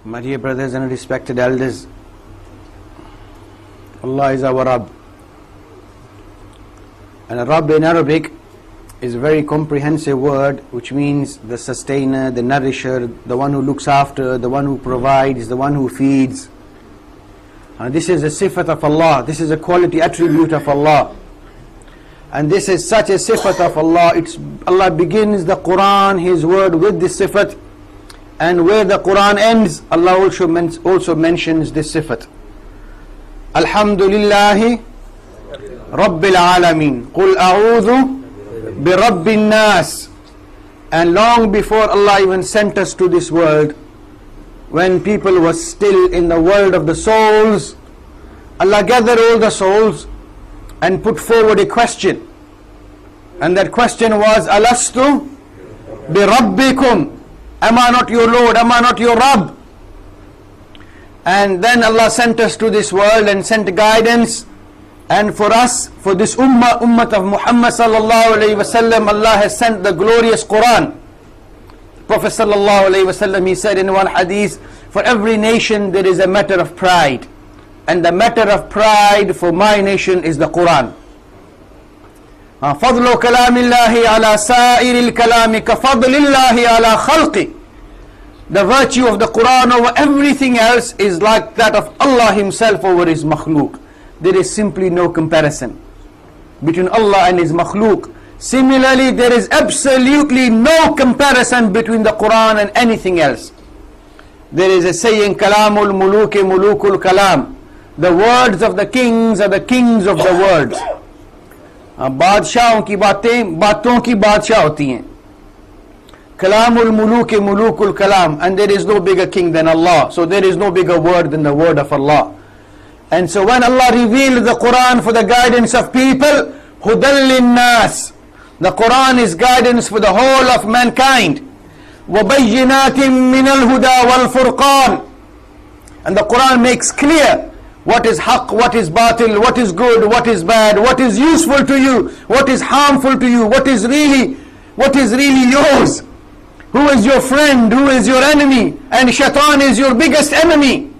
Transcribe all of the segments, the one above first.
My dear brothers and respected elders, Allah is our Rabb. And Rabb in Arabic is a very comprehensive word, which means the sustainer, the nourisher, the one who looks after, the one who provides, the one who feeds. And this is a sifat of Allah, this is a quality attribute of Allah. And this is such a sifat of Allah. Allah begins the Quran, His word, with this sifat. And where the Quran ends, Allah also mentions this sifat. Alhamdulillahi Rabbil Alameen. Qul a'udhu bi Rabbin Nas. And long before Allah even sent us to this world, when people were still in the world of the souls, Allah gathered all the souls and put forward a question. And that question was, Alastu bi Rabbikum. Am I not your Lord? Am I not your Rabb? And then Allah sent us to this world and sent guidance. And for us, for this ummah of Muhammad sallallahu alayhi wasallam, Allah has sent the glorious Quran. Prophet sallallahu alayhi wasallam, he said in one hadith, for every nation there is a matter of pride. And the matter of pride for my nation is the Quran. فضل كلام الله على سائر الكلام كفضل الله على خلقه. The virtue of the Quran over everything else is like that of Allah Himself over His makhluk. There is simply no comparison between Allah and His makhluk. Similarly, there is absolutely no comparison between the Quran and anything else. There is a saying, Kalamul Muluki Mulukul Kalam. The words of the kings are the kings of the words. बादशाहों की बातें बातों की बादशाह होती हैं. Kalamul Muluki Mulukul Kalam. And there is no bigger king than Allah. So there is no bigger word than the word of Allah. And so when Allah revealed the Quran for the guidance of people, Hudal Linnas, the Quran is guidance for the whole of mankind. وَبَيِّنَاتٍ مِّنَ الْهُدَى وَالْفُرْقَانِ. And the Quran makes clear what is haqq, what is batil, what is good, what is bad, what is useful to you, what is harmful to you, what is really yours, who is your friend, who is your enemy. And shaitan is your biggest enemy.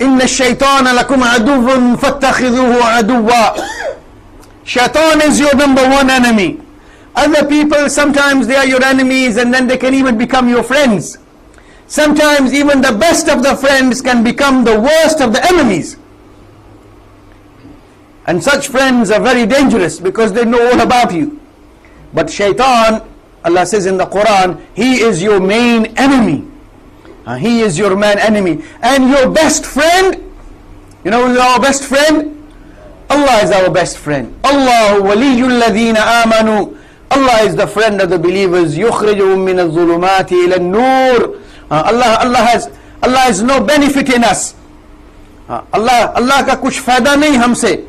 إِنَّ الشَّيْطَانَ لَكُمْ عَدُوٌّ فَاتَّخِذُوهُ عَدُوًّا. Shaitan is your number one enemy. Other people, sometimes they are your enemies and then they can even become your friends. Sometimes even the best of the friends can become the worst of the enemies. And such friends are very dangerous because they know all about you. But shaitan, Allah says in the Quran, he is your main enemy. He is your main enemy. And your best friend, you know who is our best friend? Allah is our best friend. Allahu waliyul ladhina amanu. Allah is the friend of the believers. يُخْرِجُهُم مِّنَ الظُّلُمَاتِ إِلَى النُّورِ. Allah has no benefit in us. Allah ka kuch fayda nahi humse.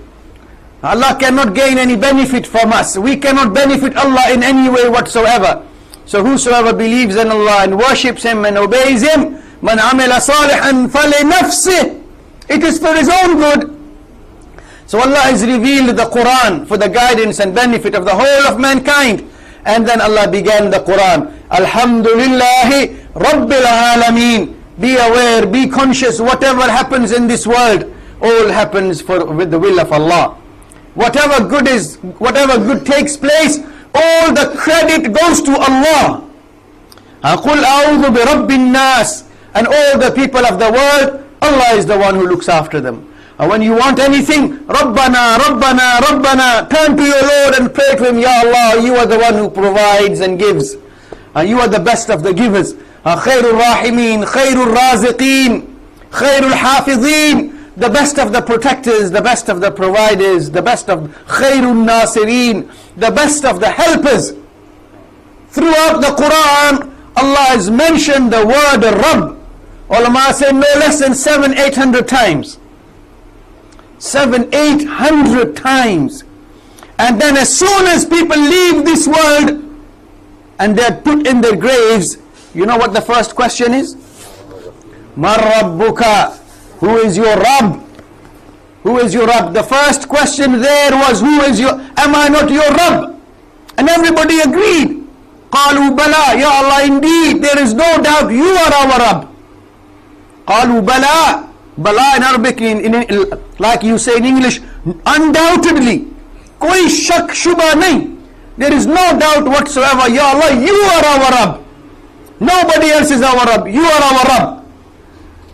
Allah cannot gain any benefit from us. We cannot benefit Allah in any way whatsoever. So whosoever believes in Allah and worships Him and obeys Him, man amila salihan falinafsih. It is for his own good. So Allah has revealed the Quran for the guidance and benefit of the whole of mankind. And then Allah began the Quran. Alhamdulillahi Rabbil Alameen. Be aware, be conscious, whatever happens in this world, all happens with the will of Allah. Whatever good takes place, all the credit goes to Allah. Qul a'udhu bi Rabbin Nas. And all the people of the world, Allah is the one who looks after them. And when you want anything, Rabbana, Rabbana, Rabbana, turn to your Lord and pray to Him, Ya Allah, you are the one who provides and gives. You are the best of the givers. Khairul Rahimeen, Khairul Raziqeen, Khairul Hafidheen, the best of the protectors, the best of the providers, the best of Khairul Nasireen, the best of the helpers. Throughout the Quran, Allah has mentioned the word Rabb. Ulama say no less than 700-800 times. 700-800 times. And then as soon as people leave this world and they're put in their graves, you know what the first question is? Man Rabbuka. Who is your Rabb? Who is your Rabb? The first question there was, am I not your Rabb? And everybody agreed. قالوا بلى, Ya Allah, indeed, there is no doubt you are our Rabb. قالوا بلى. Bala in Arabic, like you say in English, undoubtedly. Koi shak shubha nahi. There is no doubt whatsoever. Ya Allah, you are our Rabb. Nobody else is our Rabb. You are our Rabb.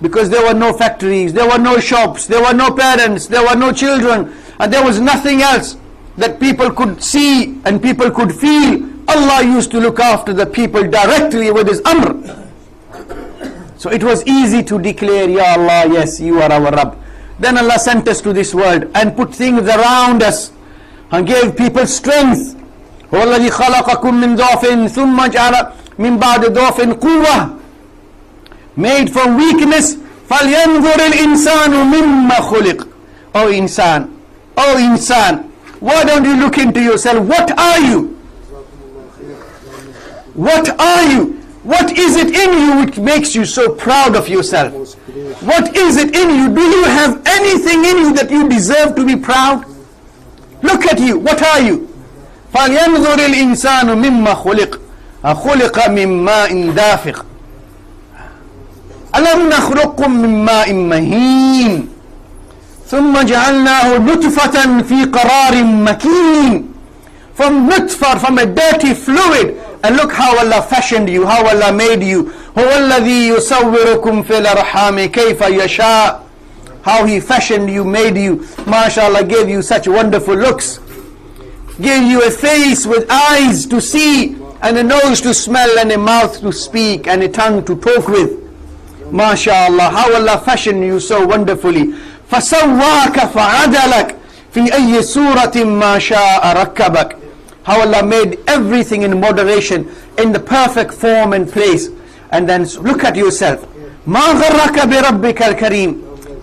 Because there were no factories, there were no shops, there were no parents, there were no children, and there was nothing else that people could see and people could feel. Allah used to look after the people directly with His Amr. So it was easy to declare, Ya Allah, yes, you are our Rabb. Then Allah sent us to this world and put things around us and gave people strength. هو الذي خلقكم من ضعف ثم جعل من بعد ضعف قوة. Made from weakness. فلينظر الإنسان مما خلق. Oh insan, oh insan, why don't you look into yourself? What are you? What are you? What is it in you which makes you so proud of yourself? What is it in you? Do you have anything in you that you deserve to be proud? Look at you. What are you? فَلْيَنْظُرِ الْإِنسَانُ مِمَّا خُلِقَ خُلِقَ مِنْ مَاءٍ دَافِقٍ أَلَمْ نَخْلُقكُّم مِّن مَّاءٍ مَّهِينٍ ثُمَّ جَعَلْنَاهُ نُطْفَةً فِي قَرَارٍ مَّكِينٍ. From nutfah, from a dirty fluid. And look how Allah fashioned you, how Allah made you. هُوَ الَّذِي يُصَوِّرُكُمْ فِي الْأَرْحَامِ كَيْفَ يَشَاءُ. How He fashioned you, made you. MashaAllah, gave you such wonderful looks. Gave you a face with eyes to see, and a nose to smell, and a mouth to speak, and a tongue to talk with. MashaAllah, how Allah fashioned you so wonderfully. فَسَوَّاكَ فَعَدَلَكَ فِي أَيِّ سُورَةٍ مَا شَاءَ رَكَّبَكَ. How Allah made everything in moderation, in the perfect form and place. And then look at yourself. مَا غَرَّكَ بِرَبِّكَ الْكَرِيمِ.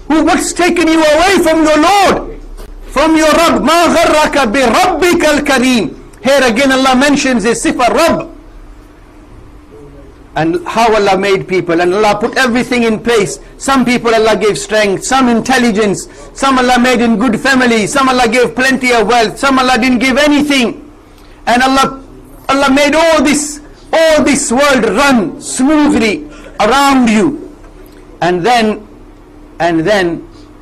What's taken you away from your Lord? From your Rabb. مَا غَرَّكَ بِرَبِّكَ الْكَرِيمِ. Here again Allah mentions a sifar Rabb. And how Allah made people, and Allah put everything in place. Some people Allah gave strength, some intelligence, some Allah made in good family, some Allah gave plenty of wealth, some Allah didn't give anything. And Allah made all this world run smoothly around you. And then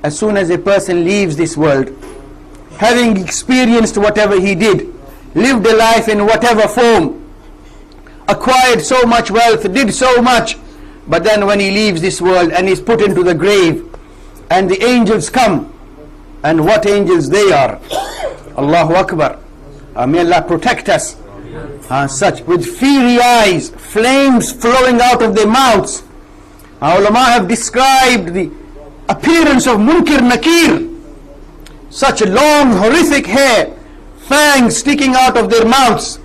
as soon as a person leaves this world, having experienced whatever he did, lived a life in whatever form, acquired so much wealth, did so much, but then when he leaves this world and is put into the grave, and the angels come, and what angels they are. Allahu Akbar. May Allah protect us. Such with fiery eyes, flames flowing out of their mouths. Our ulama have described the appearance of Munkir Nakir. Such long horrific hair, fangs sticking out of their mouths,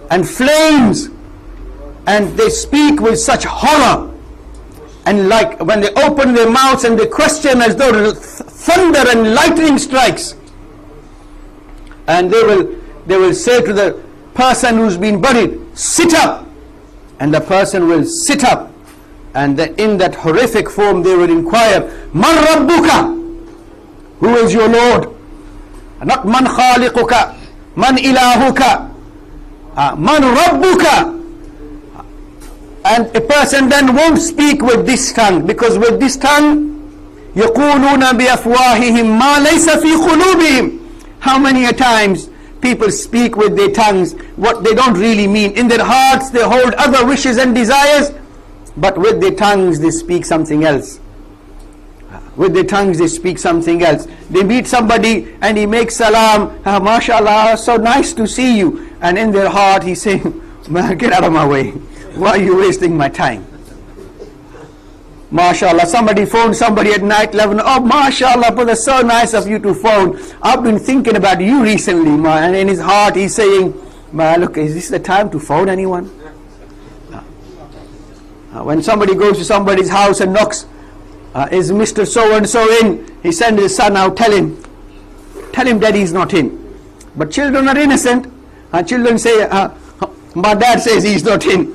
and flames, and they speak with such horror, and like when they open their mouths and they question as though thunder and lightning strikes. And they will say to the person who's been buried, sit up, and the person will sit up, and in that horrific form they will inquire, Man Rabbuka, who is your Lord? Not Man Khaliquka, Man Ilahuka, Man Rabbuka. And a person then won't speak with this tongue, because with this tongue يقولون بأفواههم ما ليس في قلوبهم. How many a times people speak with their tongues what they don't really mean. In their hearts they hold other wishes and desires, but with their tongues they speak something else. With their tongues they speak something else. They meet somebody and he makes salam, mashallah, so nice to see you. And in their heart he's saying, man, get out of my way. Why are you wasting my time? MashaAllah, somebody phoned somebody at night 11. Oh, MashaAllah, brother, so nice of you to phone. I've been thinking about you recently, man. And in his heart he's saying, man, look, is this the time to phone anyone? When somebody goes to somebody's house and knocks, is Mr. So-and-so in? He sends his son out, tell him daddy's not in. But children are innocent. Children say, my dad says he's not in.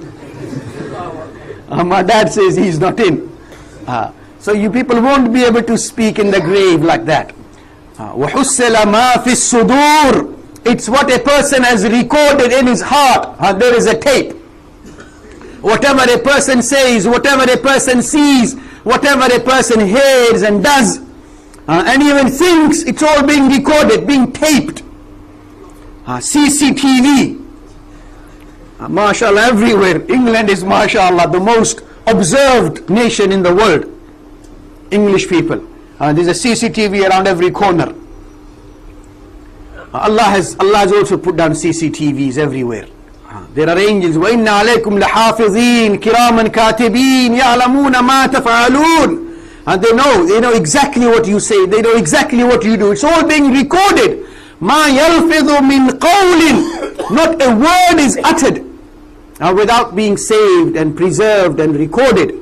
My dad says he's not in. So you people won't be able to speak in the grave like that. وَحُسِّلَ مَا فِي الصُّدُورِ. It's what a person has recorded in his heart. There is a tape. Whatever a person says, whatever a person sees, whatever a person hears and does, and even thinks, it's all being recorded, being taped. CCTV. MashaAllah, everywhere. England is, MashaAllah, the most observed nation in the world. English people. There's a CCTV around every corner. Allah has also put down CCTVs everywhere. There are angels. وَإِنَّ عَلَيْكُمْ لَحَافِظِينَ كِرَامًا كَاتِبِينَ يَعْلَمُونَ مَا تَفْعَلُونَ. And they know exactly what you say. They know exactly what you do. It's all being recorded. مَا يَلْفِظُ مِنْ قَوْلٍ. Not a word is uttered without being saved and preserved and recorded.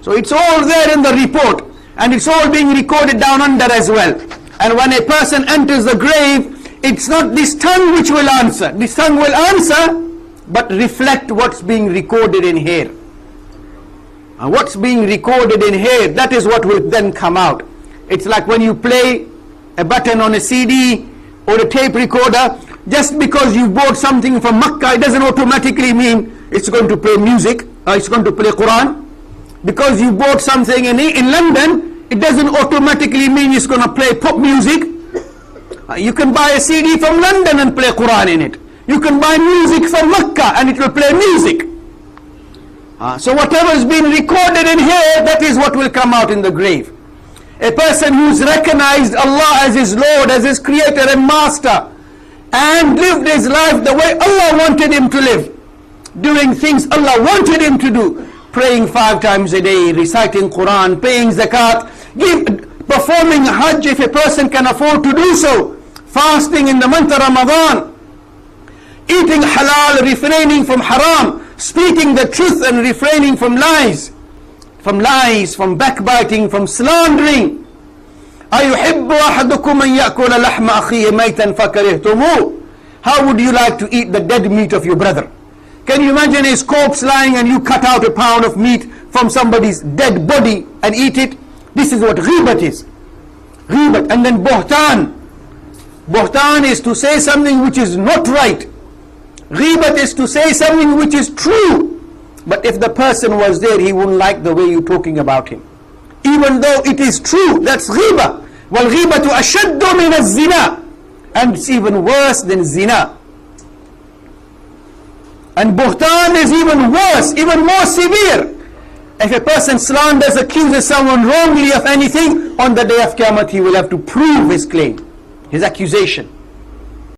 So it's all there in the report, and it's all being recorded down under as well. And when a person enters the grave, it's not this tongue which will answer. This tongue will answer, but reflect what's being recorded in here. And what's being recorded in here, that is what will then come out. It's like when you play a button on a CD or a tape recorder. Just because you bought something from Makkah, it doesn't automatically mean it's going to play music, or it's going to play Quran. Because you bought something in London, it doesn't automatically mean it's going to play pop music. You can buy a CD from London and play Quran in it. You can buy music from Makkah and it will play music. So whatever is being recorded in here, that is what will come out in the grave. A person who's recognized Allah as his Lord, as his creator and master, and lived his life the way Allah wanted him to live, doing things Allah wanted him to do, praying 5 times a day, reciting Quran, paying zakat, performing Hajj if a person can afford to do so, fasting in the month of Ramadan, eating halal, refraining from haram, speaking the truth and refraining from lies, from backbiting, from slandering. أَيُحِبُّ أَحَدُكُمْ أَنْ يَأْكُلَ لَحْمَ أَخِيهِ مَيْتًا فَكَرِهْتُمُوهُ. How would you like to eat the dead meat of your brother? Can you imagine his corpse lying and you cut out a pound of meat from somebody's dead body and eat it? This is what ghibat is. Ghibat. And then buhtan. Buhtan is to say something which is not right. Ghibat is to say something which is true. But if the person was there, he wouldn't like the way you're talking about him. Even though it is true, that's ghiba. وَالْغِيبَةُ أَشَدُّ مِنَ الزِّنَا. And it's even worse than zina. And buhtan is even worse, even more severe. If a person slanders, accuses someone wrongly of anything, on the day of Qiyamah he will have to prove his claim, his accusation.